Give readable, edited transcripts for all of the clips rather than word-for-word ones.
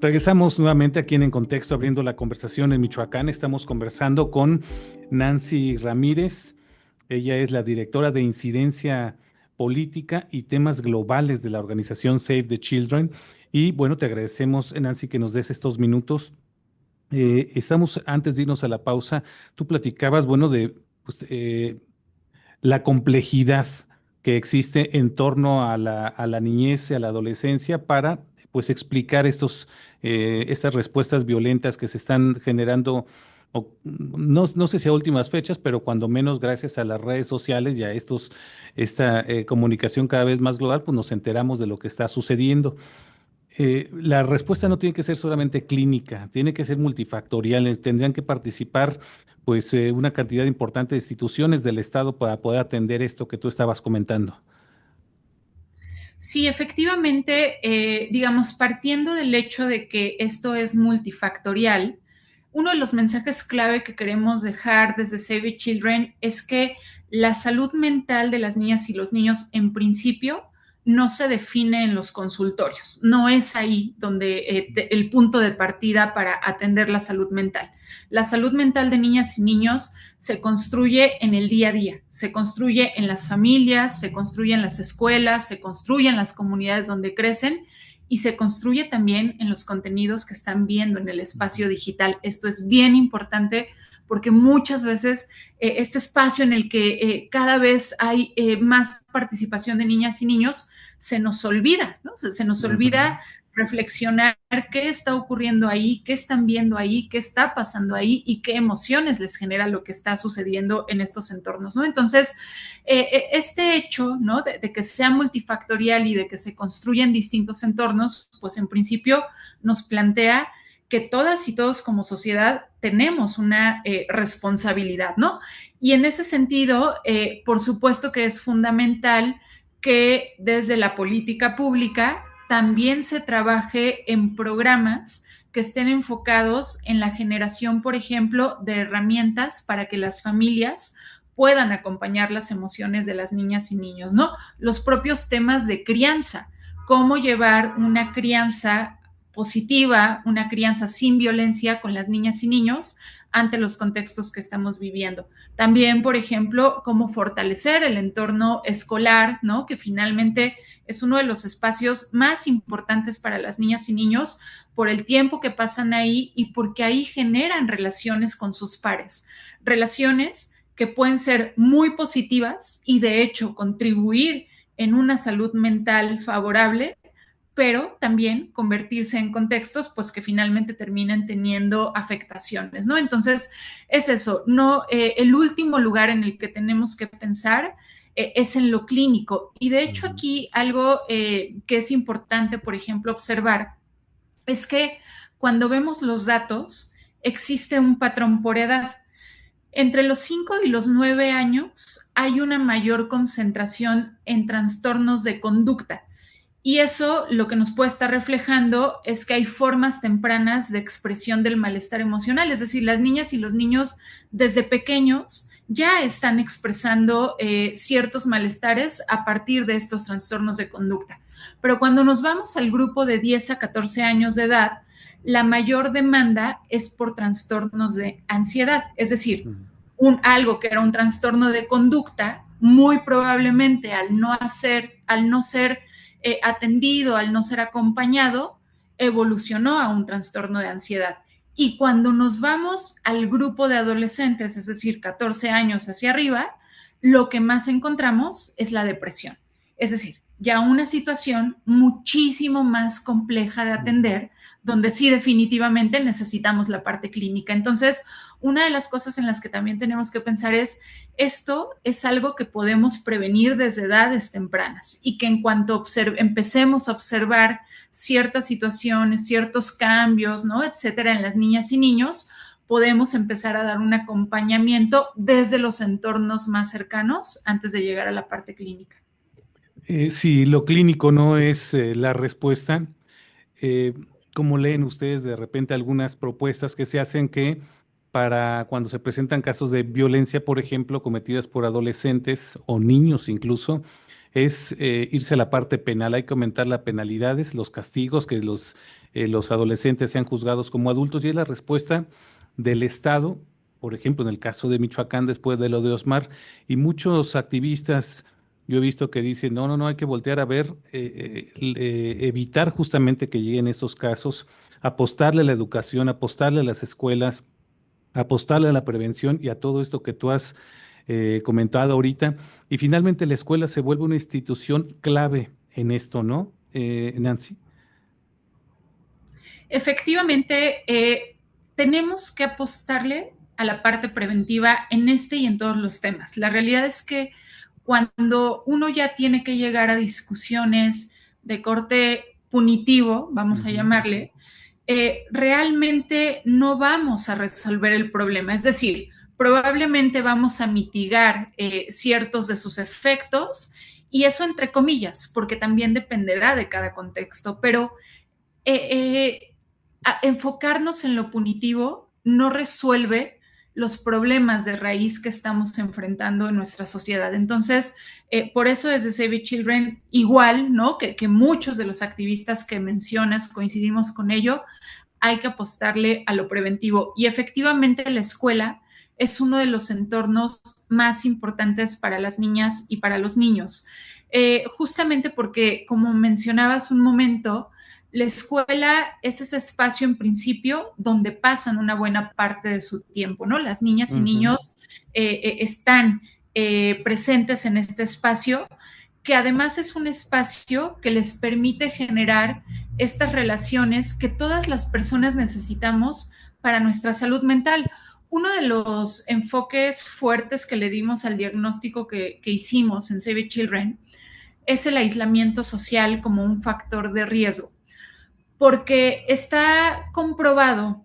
Regresamos nuevamente aquí en Contexto, abriendo la conversación en Michoacán. Estamos conversando con Nancy Ramírez. Ella es la directora de Incidencia Política y Temas Globales de la organización Save the Children. Y bueno, te agradecemos, Nancy, que nos des estos minutos. Estamos, antes de irnos a la pausa, tú platicabas, bueno, de pues, la complejidad que existe en torno a la niñez y a la adolescencia para pues explicar estas respuestas violentas que se están generando, no sé si a últimas fechas, pero cuando menos gracias a las redes sociales y a esta comunicación cada vez más global, pues nos enteramos de lo que está sucediendo. La respuesta no tiene que ser solamente clínica, tiene que ser multifactorial. Tendrían que participar pues una cantidad importante de instituciones del Estado para poder atender esto que tú estabas comentando. Sí, efectivamente, digamos, partiendo del hecho de que esto es multifactorial, uno de los mensajes clave que queremos dejar desde Save the Children es que la salud mental de las niñas y los niños, en principio, no se define en los consultorios. No es ahí donde el punto de partida para atender la salud mental. La salud mental de niñas y niños se construye en el día a día, se construye en las familias, se construye en las escuelas, se construye en las comunidades donde crecen y se construye también en los contenidos que están viendo en el espacio digital. Esto es bien importante porque muchas veces este espacio en el que cada vez hay más participación de niñas y niños se nos olvida, ¿no? Se nos Ujú. olvida reflexionar qué está ocurriendo ahí, qué están viendo ahí, qué está pasando ahí y qué emociones les genera lo que está sucediendo en estos entornos, ¿no? Entonces, este hecho, ¿no? De que sea multifactorial y de que se construyan distintos entornos, pues en principio nos plantea que todas y todos como sociedad tenemos una responsabilidad, ¿no? Y en ese sentido, por supuesto que es fundamental que desde la política pública también se trabaje en programas que estén enfocados en la generación, por ejemplo, de herramientas para que las familias puedan acompañar las emociones de las niñas y niños, ¿no? Los propios temas de crianza, cómo llevar una crianza positiva, una crianza sin violencia con las niñas y niños ante los contextos que estamos viviendo. También, por ejemplo, cómo fortalecer el entorno escolar, ¿no? Que finalmente es uno de los espacios más importantes para las niñas y niños por el tiempo que pasan ahí y porque ahí generan relaciones con sus pares. Relaciones que pueden ser muy positivas y de hecho contribuir en una salud mental favorable, pero también convertirse en contextos pues que finalmente terminan teniendo afectaciones, ¿no? Entonces, es eso, no el último lugar en el que tenemos que pensar es en lo clínico. Y de hecho Ujú. aquí algo que es importante, por ejemplo, observar es que cuando vemos los datos existe un patrón por edad. Entre los 5 y los 9 años hay una mayor concentración en trastornos de conducta. Y eso lo que nos puede estar reflejando es que hay formas tempranas de expresión del malestar emocional, es decir, las niñas y los niños desde pequeños ya están expresando ciertos malestares a partir de estos trastornos de conducta. Pero cuando nos vamos al grupo de 10 a 14 años de edad, la mayor demanda es por trastornos de ansiedad, es decir, Ujú. algo que era un trastorno de conducta, muy probablemente al no ser atendido, al no ser acompañado, evolucionó a un trastorno de ansiedad. Y cuando nos vamos al grupo de adolescentes, es decir, 14 años hacia arriba, lo que más encontramos es la depresión. Es decir, ya una situación muchísimo más compleja de Ujú. atender, donde sí definitivamente necesitamos la parte clínica. Entonces, una de las cosas en las que también tenemos que pensar es, esto es algo que podemos prevenir desde edades tempranas y que en cuanto empecemos a observar ciertas situaciones, ciertos cambios, ¿no? Etcétera, en las niñas y niños, podemos empezar a dar un acompañamiento desde los entornos más cercanos antes de llegar a la parte clínica. Si lo clínico no es la respuesta, eh, ¿cómo leen ustedes de repente algunas propuestas que se hacen que para cuando se presentan casos de violencia, por ejemplo, cometidas por adolescentes o niños incluso, es irse a la parte penal. Hay que aumentar las penalidades, los castigos, que los adolescentes sean juzgados como adultos, y es la respuesta del Estado, por ejemplo, en el caso de Michoacán, después de lo de Osmar, y muchos activistas. Yo he visto que dicen, no, no, no, hay que voltear a ver, evitar justamente que lleguen esos casos, apostarle a la educación, apostarle a las escuelas, apostarle a la prevención y a todo esto que tú has comentado ahorita. Y finalmente la escuela se vuelve una institución clave en esto, ¿no, Nancy? Efectivamente, tenemos que apostarle a la parte preventiva en este y en todos los temas. La realidad es que cuando uno ya tiene que llegar a discusiones de corte punitivo, vamos a Ujú, llamarle, realmente no vamos a resolver el problema. Es decir, probablemente vamos a mitigar ciertos de sus efectos, y eso entre comillas, porque también dependerá de cada contexto, pero enfocarnos en lo punitivo no resuelve los problemas de raíz que estamos enfrentando en nuestra sociedad. Entonces, por eso desde Save Children, igual, ¿no? Que muchos de los activistas que mencionas coincidimos con ello, hay que apostarle a lo preventivo. Y efectivamente la escuela es uno de los entornos más importantes para las niñas y para los niños. Justamente porque, como mencionabas un momento, la escuela es ese espacio en principio donde pasan una buena parte de su tiempo, ¿no? Las niñas y ujú, niños están presentes en este espacio, que además es un espacio que les permite generar estas relaciones que todas las personas necesitamos para nuestra salud mental. Uno de los enfoques fuertes que le dimos al diagnóstico que hicimos en Save Children es el aislamiento social como un factor de riesgo, porque está comprobado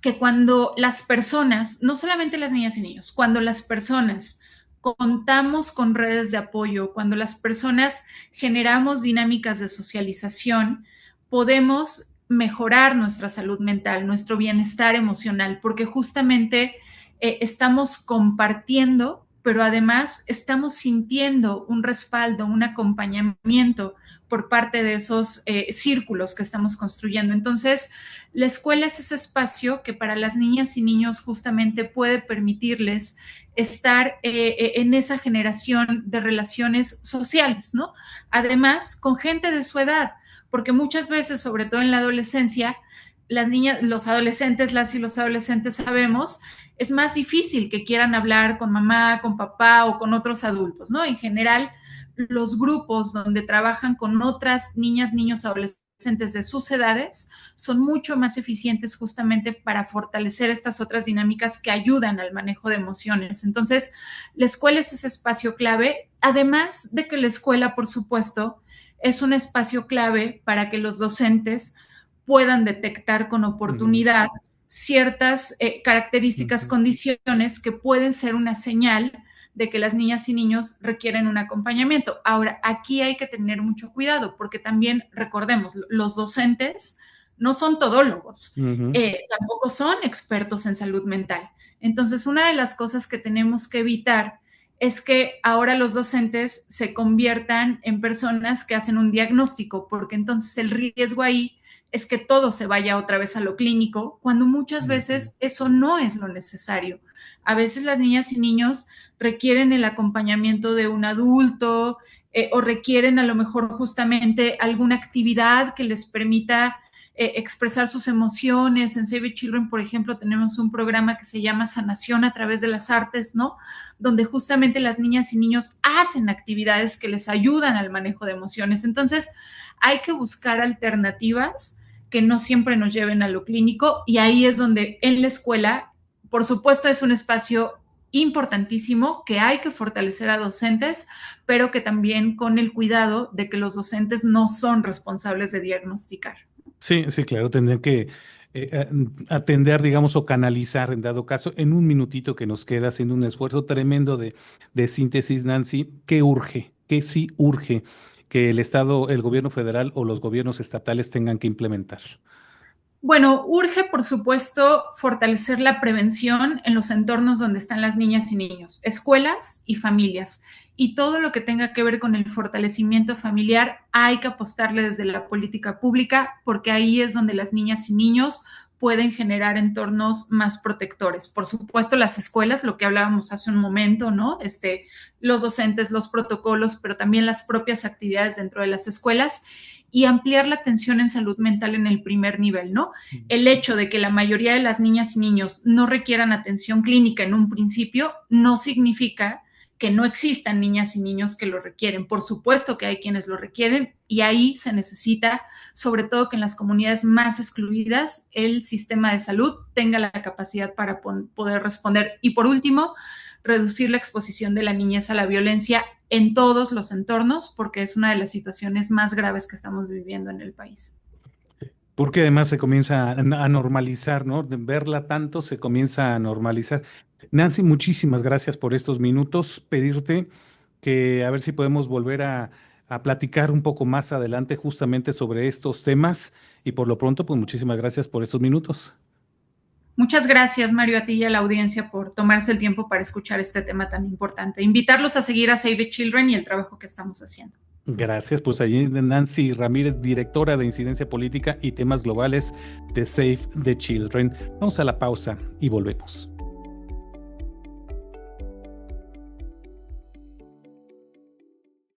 que cuando las personas, no solamente las niñas y niños, cuando las personas contamos con redes de apoyo, cuando las personas generamos dinámicas de socialización, podemos mejorar nuestra salud mental, nuestro bienestar emocional, porque justamente estamos compartiendo, pero además estamos sintiendo un respaldo, un acompañamiento por parte de esos círculos que estamos construyendo. Entonces, la escuela es ese espacio que para las niñas y niños justamente puede permitirles estar en esa generación de relaciones sociales, ¿no? Además, con gente de su edad, porque muchas veces, sobre todo en la adolescencia, las niñas, los adolescentes, las y los adolescentes sabemos, es más difícil que quieran hablar con mamá, con papá o con otros adultos, ¿no? En general, los grupos donde trabajan con otras niñas, niños, adolescentes de sus edades son mucho más eficientes justamente para fortalecer estas otras dinámicas que ayudan al manejo de emociones. Entonces, la escuela es ese espacio clave, además de que la escuela, por supuesto, es un espacio clave para que los docentes puedan detectar con ujú, oportunidad ciertas características, ujú. condiciones que pueden ser una señal de que las niñas y niños requieren un acompañamiento. Ahora, aquí hay que tener mucho cuidado porque también recordemos, los docentes no son todólogos, Ujú. tampoco son expertos en salud mental. Entonces, una de las cosas que tenemos que evitar es que ahora los docentes se conviertan en personas que hacen un diagnóstico, porque entonces el riesgo ahí es que todo se vaya otra vez a lo clínico, cuando muchas Ujú. veces eso no es lo necesario. A veces las niñas y niños requieren el acompañamiento de un adulto o requieren a lo mejor justamente alguna actividad que les permita expresar sus emociones. En Save Children, por ejemplo, tenemos un programa que se llama Sanación a través de las artes, ¿no? Donde justamente las niñas y niños hacen actividades que les ayudan al manejo de emociones. Entonces, hay que buscar alternativas que no siempre nos lleven a lo clínico, y ahí es donde en la escuela, por supuesto, es un espacio importantísimo que hay que fortalecer a docentes, pero que también con el cuidado de que los docentes no son responsables de diagnosticar. Sí, sí, claro, tendrían que atender, digamos, o canalizar, en dado caso, en un minutito que nos queda, haciendo un esfuerzo tremendo de síntesis, Nancy. ¿Qué urge? ¿Qué sí urge que el Estado, el gobierno federal o los gobiernos estatales tengan que implementar? Bueno, urge, por supuesto, fortalecer la prevención en los entornos donde están las niñas y niños, escuelas y familias. Y todo lo que tenga que ver con el fortalecimiento familiar, hay que apostarle desde la política pública, porque ahí es donde las niñas y niños pueden generar entornos más protectores. Por supuesto, las escuelas, lo que hablábamos hace un momento, ¿no? Los docentes, los protocolos, pero también las propias actividades dentro de las escuelas y ampliar la atención en salud mental en el primer nivel, ¿no? El hecho de que la mayoría de las niñas y niños no requieran atención clínica en un principio no significa que no existan niñas y niños que lo requieren. Por supuesto que hay quienes lo requieren y ahí se necesita, sobre todo que en las comunidades más excluidas, el sistema de salud tenga la capacidad para poder responder. Y por último, reducir la exposición de la niñez a la violencia en todos los entornos, porque es una de las situaciones más graves que estamos viviendo en el país. Porque además se comienza a normalizar, ¿no? De verla tanto se comienza a normalizar. Nancy, muchísimas gracias por estos minutos. Pedirte que a ver si podemos volver a platicar un poco más adelante justamente sobre estos temas. Y por lo pronto, pues muchísimas gracias por estos minutos. Muchas gracias, Mario, a ti y a la audiencia por tomarse el tiempo para escuchar este tema tan importante. Invitarlos a seguir a Save the Children y el trabajo que estamos haciendo. Gracias, pues allí Nancy Ramírez, directora de Incidencia Política y Temas Globales de Save the Children. Vamos a la pausa y volvemos.